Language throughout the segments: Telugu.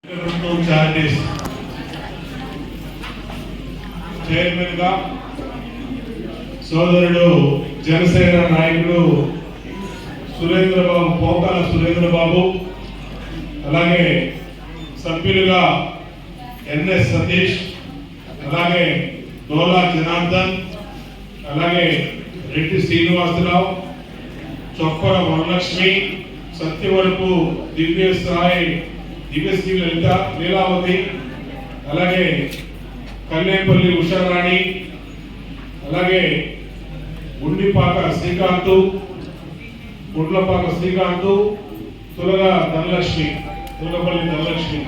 చారిటీస్ చైర్మన్ గా సోదరుడు జనసేన నాయకుడు సురేంద్రబాబు పోకాల సురేంద్రబాబు, అలాగే సభ్యులుగా ఎన్ఎస్ సతీష్, అలాగే డోలా జనార్దన్, అలాగే రెడ్డి శ్రీనివాసరావు, చొప్పర వరలక్ష్మి, సత్యవరపు దివ్యశ్రీ లలిత లీలావతి, అలాగే కల్లేపల్లి ఉషారాణి, అలాగే గుండిపాక శ్రీకాంత్, గుండ్లపాక శ్రీకాంత్, తులగపల్లి ధనలక్ష్మి,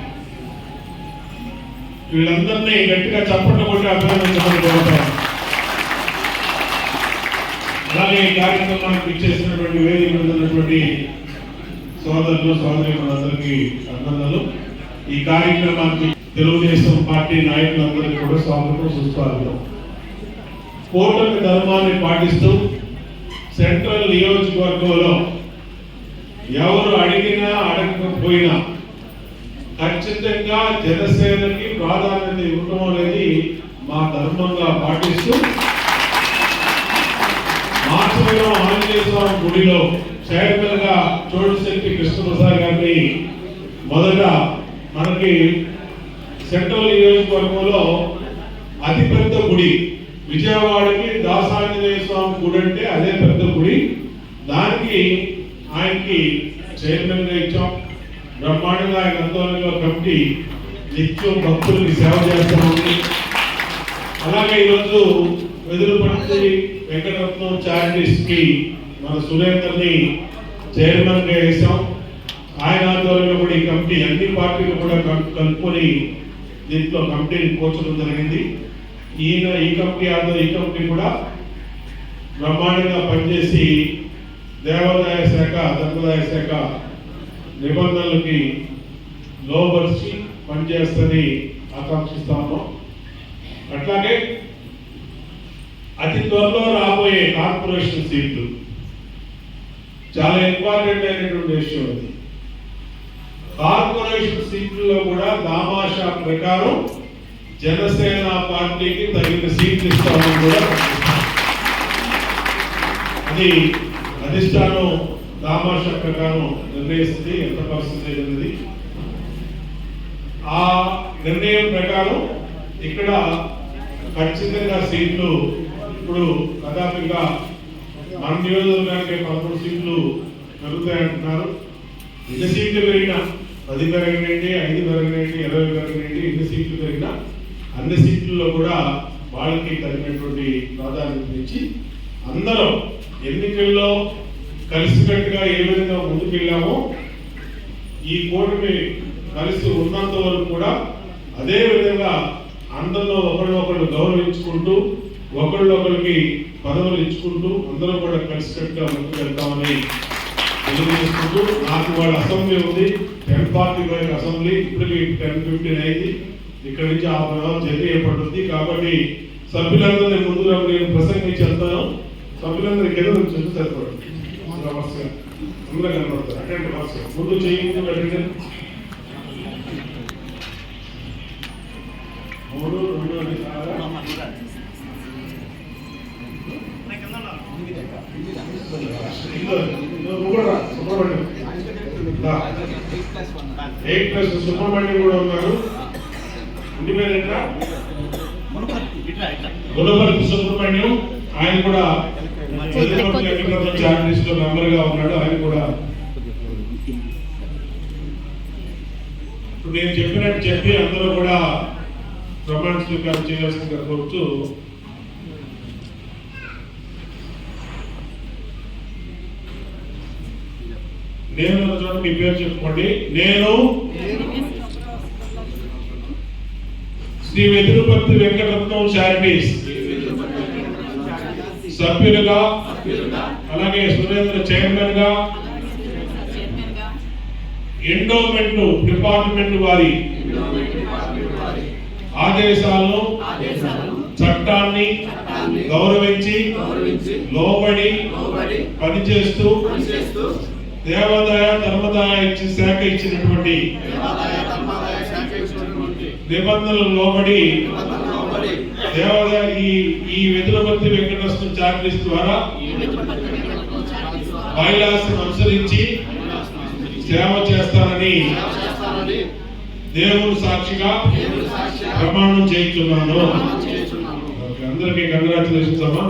వీళ్ళందరినీ గట్టిగా చప్పట్లు కొట్టి అభినందించమని కోరుతాను. అలాగే ఈ కార్యక్రమానికి ఇచ్చేసినటువంటి వేదిక మీద ఉన్నటువంటి సోదరులు సోదరులందరికీ అభినందనలు. ఈ కార్యక్రమానికి తెలుగుదేశం పార్టీ నాయకులందరికీ కూడా స్వాగతం సుస్వాగతం. కూటమి ధర్మాన్ని పాటిస్తూ సెంట్రల్ నియోజకవర్గంలో ఎవరు అడిగినా అడగకపోయినా ఖచ్చితంగా జనసేనకి ప్రాధాన్యత ఇవ్వడం అనేది మా ధర్మంగా పాటిస్తూ మార్చవరం ఆంజనేయ స్వామి గుడిలో చైర్మన్ గా చోటుశెట్టి కృష్ణప్రసాద్ గారిని మొదట మనకి సెంట్రల్ నియోజకవర్గంలో అతిపెద్ద గుడి విజయవాడకి దాసాంజనేయ స్వామి గుడి అంటే అదే పెద్ద గుడి, దానికి ఆయనకి చైర్మన్ గా ఇచ్చాం. బ్రహ్మాండంగా ఆయన ఆందోళనలో కమిటీ నిత్యం భక్తులకి సేవ చేస్తామని, అలాగే ఈరోజు వెదురుపర్తి వెంకటరత్నం చారిటీస్ కి మన సురేందర్ని చైర్మన్ గా వేసాం. ఆయన ఆధ్వర్యంలో కూడా ఈ కమిటీ అన్ని పార్టీలు కూడా కలుపుకొని దీంట్లో కమిటీని కూర్చడం జరిగింది. ఈ కమిటీ కూడా బ్రహ్మాండంగా పనిచేసి దేవాదాయ శాఖ ధర్మదాయ శాఖ నిబంధనలకి లోబర్చి పనిచేస్తని ఆకాంక్షిస్తాము. అట్లాగే అతి త్వరలో రాబోయే కార్పొరేషన్ సీట్లు చాలా ఇంపార్టెంట్ అయినటువంటి విషయం. అది కార్పొరేషన్ సీట్లలో కూడా దామాషా ప్రకారం జనసేన పార్టీకి తగిన సీట్లు ఇస్తామని కూడా అది అధిష్టానం దామాషా ప్రకారం నిర్ణయిస్తుంది ఎంత పర్సెంటేజ్ అనేది. ఆ నిర్ణయం ప్రకారం ఇక్కడ ఖచ్చితంగా సీట్లు ఇప్పుడు దాదాపుగా మన నియోజకవర్గానికి 11 సీట్లు పెరుగుతాయంటున్నారు. ఎన్ని సీట్లు పెరిగినా 10 పెరగనండి, 5 పెరగనండి, 20 పెరగనండి, ఎన్ని సీట్లు పెరిగినా అన్ని సీట్లలో కూడా వాళ్ళకి తగినటువంటి ప్రాధాన్యత ఇచ్చి అందరం ఎన్నికల్లో కలిసికట్టుగా ఏ విధంగా ముందుకెళ్ళామో ఈ కూటమి కలిసి ఉన్నంత వరకు కూడా అదే విధంగా అందరిలో ఒకళ్ళు గౌరవించుకుంటూ ఒకళ్ళొకరికి పదవులు ఇచ్చుకుంటూ అందరూ కూడా కలిసికట్టుగా ముందుకు వెళ్తామని తెలియజేసుకుంటూ, నాకు వాళ్ళ అసెంబ్లీ ఉంది 10:45 అసెంబ్లీ, ఇప్పటికి 10:15 అయింది. ఇక్కడి నుంచి ఆ పదవి జర్నీ ఏర్పడుతుంది. కాబట్టి సభ్యులందరినీ ముందుగా నేను ప్రసంగించి వెళ్తాను. సభ్యులందరూ కింద నుంచి సరిపడండి, అందరూ కనపడతారు. అటెండ్ వరుసగా ముందు చేయి ముందు పెట్టండి. 3, 2 అని సుబ్రహ్మణ్యం కూడా ఉన్నారు. ఇంటి పేరు ఏంటా? గుణపర్తి సుబ్రహ్మణ్యం. ఆయన కూడా చారిటీస్ లో మెంబర్ గా ఉన్నాడు. ఆయన కూడా ఇప్పుడు నేను చెప్పినట్టు చెప్పి అందరూ కూడా ప్రమాణ స్వీకారం చేయాల్సిందిగా కోరుతూ నేను చూడండి, మీ పేరు చెప్పుకోండి. నేను శ్రీ వెదురుపర్తి వెంకటరత్నం చారిటీస్ సభ్యులుగా, అలాగే సురేంద్ర చైర్మన్ గా, ఎండోమెంట్ డిపార్ట్మెంట్ వారి ఆదేశాలను చట్టాన్ని గౌరవించి లోబడి పనిచేస్తూ దేవాదాయ ధర్మదాయ శాఖ ఇచ్చినటువంటి నిబంధనలు లోబడి దేవాలయ ఈ వెదురపర్తి వెంకటేశ్వర చారిటీస్ ద్వారా బైలాస్ అనుసరించి సేవ చేస్తానని దేవుడు సాక్షిగా ప్రమాణం చేస్తున్నాను. అందరికీ కంగ్రాచులేషన్స్ అమ్మా.